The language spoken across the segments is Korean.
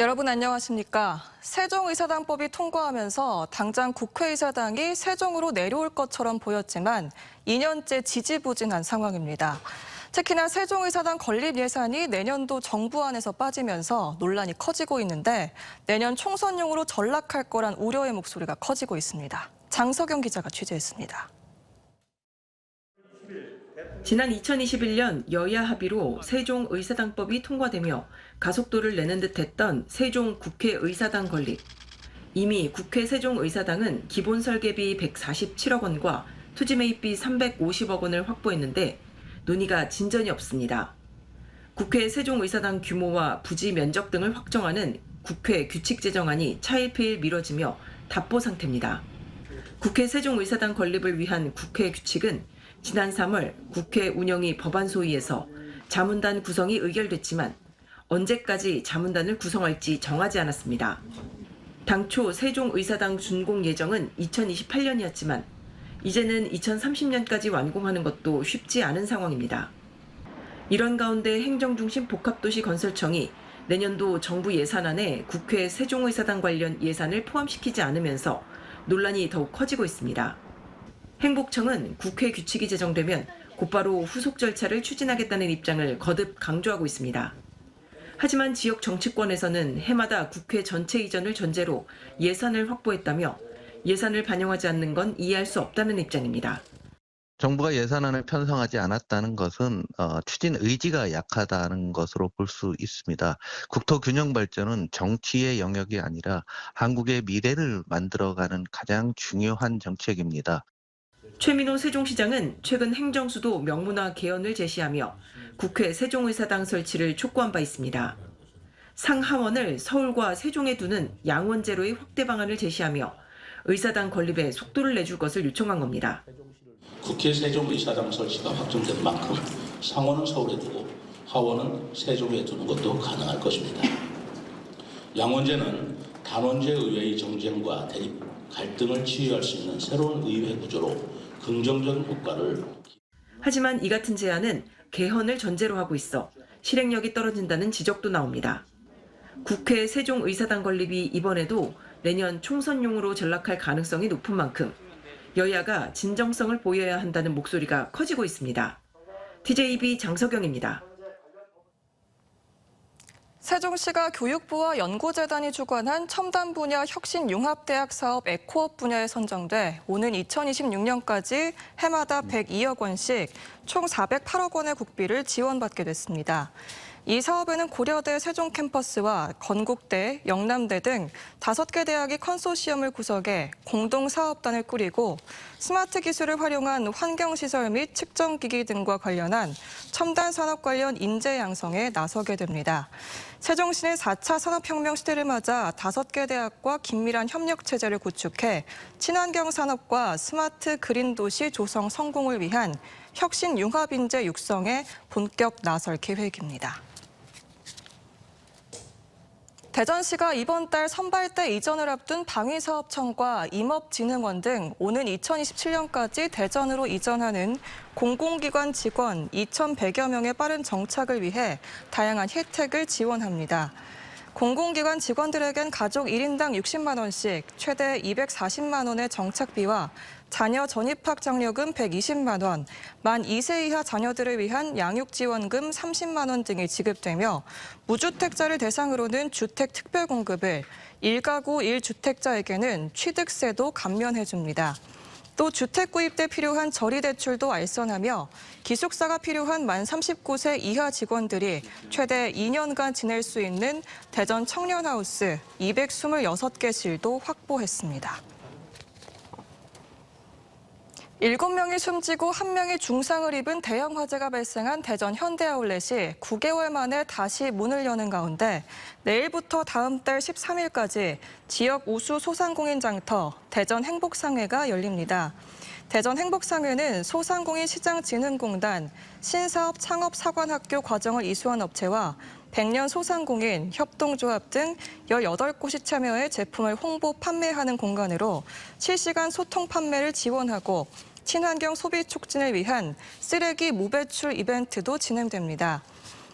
여러분 안녕하십니까? 세종의사당법이 통과하면서 당장 국회의사당이 세종으로 내려올 것처럼 보였지만 2년째 지지부진한 상황입니다. 특히나 세종의사당 건립 예산이 내년도 정부안에서 빠지면서 논란이 커지고 있는데 내년 총선용으로 전락할 거란 우려의 목소리가 커지고 있습니다. 장석영 기자가 취재했습니다. 지난 2021년 여야 합의로 세종의사당법이 통과되며 가속도를 내는 듯했던 세종 국회의사당 건립. 이미 국회 세종의사당은 기본 설계비 147억 원과 투지 매입비 350억 원을 확보했는데 논의가 진전이 없습니다. 국회 세종의사당 규모와 부지 면적 등을 확정하는 국회 규칙 제정안이 차일피일 미뤄지며 답보 상태입니다. 국회 세종의사당 건립을 위한 국회 규칙은 지난 3월 국회 운영위 법안소위에서 자문단 구성이 의결됐지만 언제까지 자문단을 구성할지 정하지 않았습니다. 당초 세종의사당 준공 예정은 2028년이었지만 이제는 2030년까지 완공하는 것도 쉽지 않은 상황입니다. 이런 가운데 행정중심 복합도시 건설청이 내년도 정부 예산안에 국회 세종의사당 관련 예산을 포함시키지 않으면서 논란이 더욱 커지고 있습니다. 행복청은 국회 규칙이 제정되면 곧바로 후속 절차를 추진하겠다는 입장을 거듭 강조하고 있습니다. 하지만 지역 정치권에서는 해마다 국회 전체 이전을 전제로 예산을 확보했다며 예산을 반영하지 않는 건 이해할 수 없다는 입장입니다. 정부가 예산안을 편성하지 않았다는 것은 추진 의지가 약하다는 것으로 볼 수 있습니다. 국토 균형 발전은 정치의 영역이 아니라 한국의 미래를 만들어가는 가장 중요한 정책입니다. 최민호 세종시장은 최근 행정수도 명문화 개헌을 제시하며 국회 세종의사당 설치를 촉구한 바 있습니다. 상하원을 서울과 세종에 두는 양원제로의 확대 방안을 제시하며 의사당 건립에 속도를 내줄 것을 요청한 겁니다. 국회 세종의사당 설치가 확정된 만큼 상원은 서울에 두고 하원은 세종에 두는 것도 가능할 것입니다. 양원제는 단원제 의회의 정쟁과 대립, 갈등을 치유할 수 있는 새로운 의회 구조로 긍정적인 효과를. 하지만 이 같은 제안은 개헌을 전제로 하고 있어 실행력이 떨어진다는 지적도 나옵니다. 국회 세종의사당 건립이 이번에도 내년 총선용으로 전락할 가능성이 높은 만큼 여야가 진정성을 보여야 한다는 목소리가 커지고 있습니다. TJB 장석영입니다. 세종시가 교육부와 연구재단이 주관한 첨단 분야 혁신융합대학 사업 에코업 분야에 선정돼 오는 2026년까지 해마다 102억 원씩 총 408억 원의 국비를 지원받게 됐습니다. 이 사업에는 고려대 세종 캠퍼스와 건국대, 영남대 등 5개 대학이 컨소시엄을 구성해 공동 사업단을 꾸리고 스마트 기술을 활용한 환경시설 및 측정기기 등과 관련한 첨단 산업 관련 인재 양성에 나서게 됩니다. 세종시는 4차 산업혁명 시대를 맞아 5개 대학과 긴밀한 협력 체제를 구축해 친환경 산업과 스마트 그린 도시 조성 성공을 위한 혁신 융합 인재 육성에 본격 나설 계획입니다. 대전시가 이번 달 선발대 이전을 앞둔 방위사업청과 임업진흥원 등 오는 2027년까지 대전으로 이전하는 공공기관 직원 2,100여 명의 빠른 정착을 위해 다양한 혜택을 지원합니다. 공공기관 직원들에겐 가족 1인당 60만 원씩 최대 240만 원의 정착비와 자녀 전입학 장려금 120만 원, 만 2세 이하 자녀들을 위한 양육지원금 30만 원 등이 지급되며 무주택자를 대상으로는 주택 특별 공급을 1가구 1주택자에게는 취득세도 감면해줍니다. 또 주택 구입 때 필요한 저리대출도 알선하며 기숙사가 필요한 만 39세 이하 직원들이 최대 2년간 지낼 수 있는 대전 청년하우스 226개실도 확보했습니다. 7명이 숨지고 1명이 중상을 입은 대형 화재가 발생한 대전 현대아울렛이 9개월 만에 다시 문을 여는 가운데 내일부터 다음 달 13일까지 지역 우수 소상공인 장터 대전 행복상회가 열립니다. 대전 행복상회는 소상공인 시장진흥공단, 신사업 창업사관학교 과정을 이수한 업체와 백년 소상공인, 협동조합 등 18곳이 참여해 제품을 홍보, 판매하는 공간으로 실시간 소통 판매를 지원하고 친환경 소비 촉진을 위한 쓰레기 무배출 이벤트도 진행됩니다.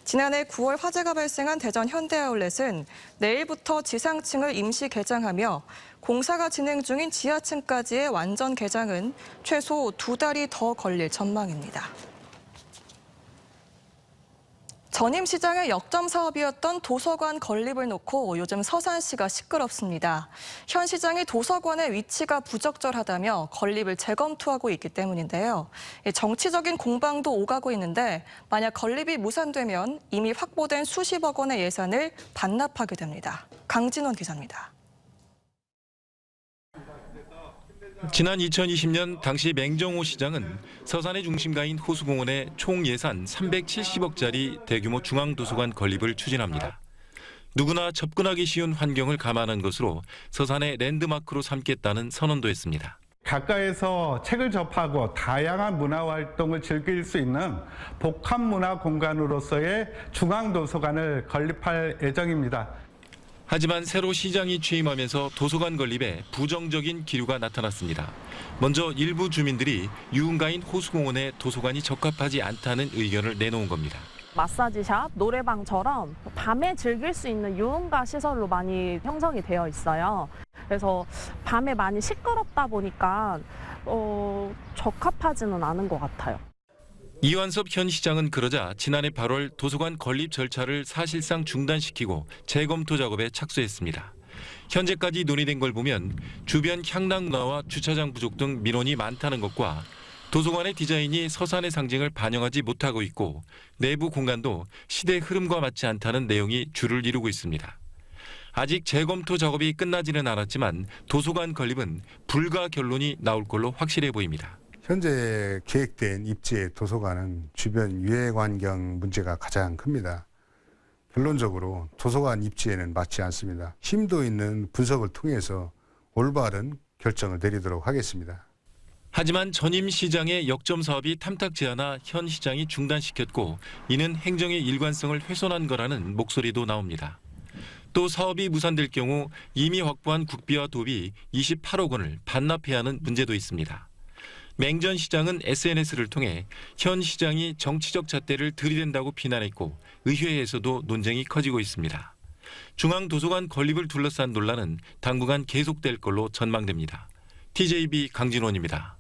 지난해 9월 화재가 발생한 대전 현대아울렛은 내일부터 지상층을 임시 개장하며 공사가 진행 중인 지하층까지의 완전 개장은 최소 2달이 더 걸릴 전망입니다. 전임 시장의 역점 사업이었던 도서관 건립을 놓고 요즘 서산시가 시끄럽습니다. 현 시장이 도서관의 위치가 부적절하다며 건립을 재검토하고 있기 때문인데요. 정치적인 공방도 오가고 있는데 만약 건립이 무산되면 이미 확보된 수십억 원의 예산을 반납하게 됩니다. 강진원 기자입니다. 지난 2020년 당시 맹정호 시장은 서산의 중심가인 호수공원에 총 예산 370억짜리 대규모 중앙도서관 건립을 추진합니다. 누구나 접근하기 쉬운 환경을 감안한 것으로 서산의 랜드마크로 삼겠다는 선언도 했습니다. 가까이서 책을 접하고 다양한 문화활동을 즐길 수 있는 복합문화 공간으로서의 중앙도서관을 건립할 예정입니다. 하지만 새로 시장이 취임하면서 도서관 건립에 부정적인 기류가 나타났습니다. 먼저 일부 주민들이 유흥가인 호수공원에 도서관이 적합하지 않다는 의견을 내놓은 겁니다. 마사지샵, 노래방처럼 밤에 즐길 수 있는 유흥가 시설로 많이 형성이 되어 있어요. 그래서 밤에 많이 시끄럽다 보니까 적합하지는 않은 것 같아요. 이완섭 현 시장은 그러자 지난해 8월 도서관 건립 절차를 사실상 중단시키고 재검토 작업에 착수했습니다. 현재까지 논의된 걸 보면 주변 향락문화와 주차장 부족 등 민원이 많다는 것과 도서관의 디자인이 서산의 상징을 반영하지 못하고 있고 내부 공간도 시대 흐름과 맞지 않다는 내용이 주를 이루고 있습니다. 아직 재검토 작업이 끝나지는 않았지만 도서관 건립은 불가 결론이 나올 걸로 확실해 보입니다. 현재 계획된 입지의 도서관은 주변 유해 환경 문제가 가장 큽니다. 결론적으로 도서관 입지에는 맞지 않습니다. 심도 있는 분석을 통해서 올바른 결정을 내리도록 하겠습니다. 하지만 전임 시장의 역점 사업이 탐탁지 않아 현 시장이 중단시켰고 이는 행정의 일관성을 훼손한 거라는 목소리도 나옵니다. 또 사업이 무산될 경우 이미 확보한 국비와 도비 28억 원을 반납해야 하는 문제도 있습니다. 맹전 시장은 SNS를 통해 현 시장이 정치적 잣대를 들이댄다고 비난했고 의회에서도 논쟁이 커지고 있습니다. 중앙도서관 건립을 둘러싼 논란은 당분간 계속될 걸로 전망됩니다. TJB 강진원입니다.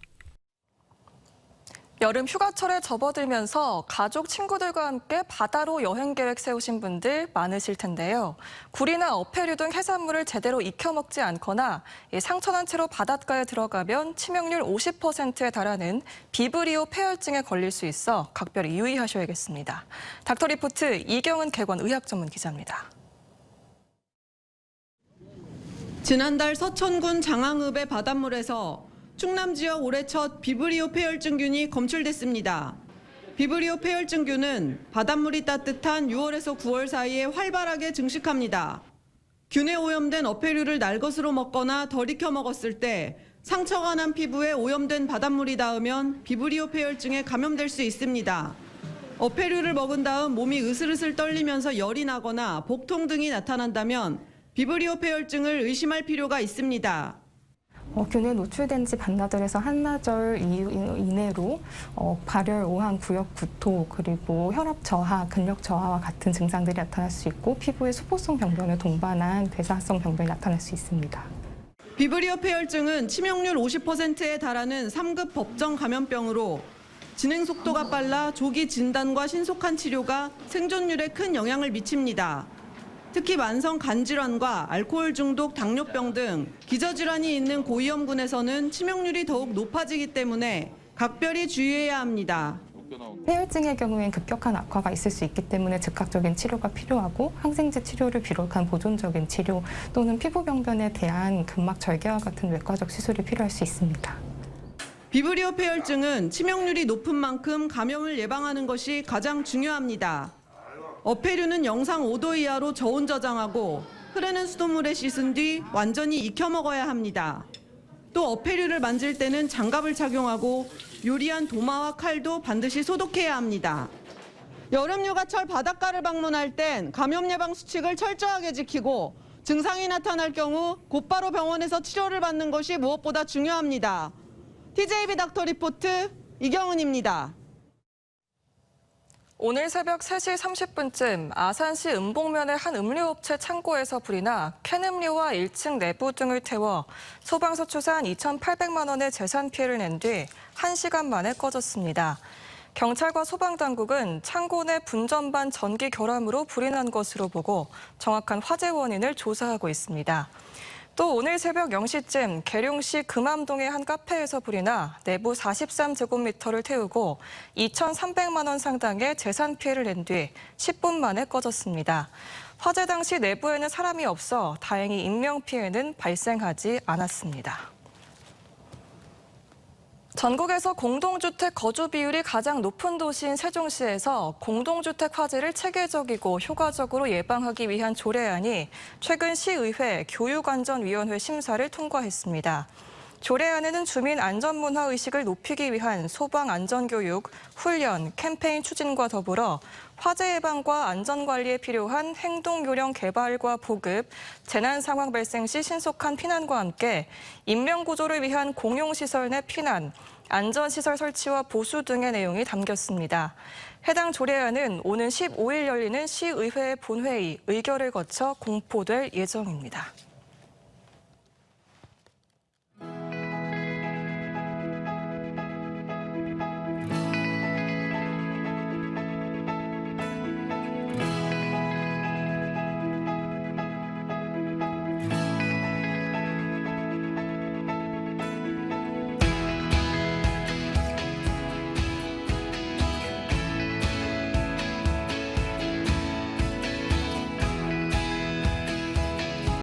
여름 휴가철에 접어들면서 가족, 친구들과 함께 바다로 여행 계획 세우신 분들 많으실 텐데요. 굴이나 어패류 등 해산물을 제대로 익혀 먹지 않거나 상처난 채로 바닷가에 들어가면 치명률 50%에 달하는 비브리오 폐혈증에 걸릴 수 있어 각별히 유의하셔야겠습니다. 닥터리포트 이경은 개관 의학 전문 기자입니다. 지난달 서천군 장항읍의 바닷물에서 충남 지역 올해 첫 비브리오 폐혈증균이 검출됐습니다. 비브리오 폐혈증균은 바닷물이 따뜻한 6월에서 9월 사이에 활발하게 증식합니다. 균에 오염된 어패류를 날것으로 먹거나 덜 익혀 먹었을 때 상처가 난 피부에 오염된 바닷물이 닿으면 비브리오 폐혈증에 감염될 수 있습니다. 어패류를 먹은 다음 몸이 으슬으슬 떨리면서 열이 나거나 복통 등이 나타난다면 비브리오 폐혈증을 의심할 필요가 있습니다. 균에 노출된 지 반나절에서 한나절 이내로 발열, 오한, 구역 구토, 그리고 혈압 저하, 근력 저하와 같은 증상들이 나타날 수 있고 피부에 수포성 병변을 동반한 대사성 병변이 나타날 수 있습니다. 비브리오 폐혈증은 치명률 50%에 달하는 3급 법정 감염병으로 진행 속도가 빨라 조기 진단과 신속한 치료가 생존율에 큰 영향을 미칩니다. 특히 만성 간질환과 알코올 중독, 당뇨병 등 기저질환이 있는 고위험군에서는 치명률이 더욱 높아지기 때문에 각별히 주의해야 합니다. 폐혈증의 경우엔 급격한 악화가 있을 수 있기 때문에 즉각적인 치료가 필요하고 항생제 치료를 비롯한 보존적인 치료 또는 피부 병변에 대한 근막 절개와 같은 외과적 시술이 필요할 수 있습니다. 비브리오 폐혈증은 치명률이 높은 만큼 감염을 예방하는 것이 가장 중요합니다. 어패류는 영상 5도 이하로 저온 저장하고 흐르는 수돗물에 씻은 뒤 완전히 익혀 먹어야 합니다. 또 어패류를 만질 때는 장갑을 착용하고 요리한 도마와 칼도 반드시 소독해야 합니다. 여름 휴가철 바닷가를 방문할 땐 감염 예방 수칙을 철저하게 지키고 증상이 나타날 경우 곧바로 병원에서 치료를 받는 것이 무엇보다 중요합니다. TJB 닥터 리포트 이경은입니다. 오늘 새벽 3시 30분쯤 아산시 은봉면의 한 음료업체 창고에서 불이 나 캔음료와 1층 내부 등을 태워 소방서 추산 2,800만 원의 재산 피해를 낸 뒤 1시간 만에 꺼졌습니다. 경찰과 소방당국은 창고 내 분전반 전기 결함으로 불이 난 것으로 보고 정확한 화재 원인을 조사하고 있습니다. 또 오늘 새벽 0시쯤 계룡시 금암동의 한 카페에서 불이 나 내부 43제곱미터를 태우고 2,300만 원 상당의 재산 피해를 낸 뒤 10분 만에 꺼졌습니다. 화재 당시 내부에는 사람이 없어 다행히 인명피해는 발생하지 않았습니다. 전국에서 공동주택 거주 비율이 가장 높은 도시인 세종시에서 공동주택 화재를 체계적이고 효과적으로 예방하기 위한 조례안이 최근 시의회 교육안전위원회 심사를 통과했습니다. 조례안에는 주민 안전문화 의식을 높이기 위한 소방안전교육, 훈련, 캠페인 추진과 더불어 화재 예방과 안전관리에 필요한 행동요령 개발과 보급, 재난 상황 발생 시 신속한 피난과 함께 인명구조를 위한 공용시설 내 피난, 안전시설 설치와 보수 등의 내용이 담겼습니다. 해당 조례안은 오는 15일 열리는 시의회 본회의 의결을 거쳐 공포될 예정입니다.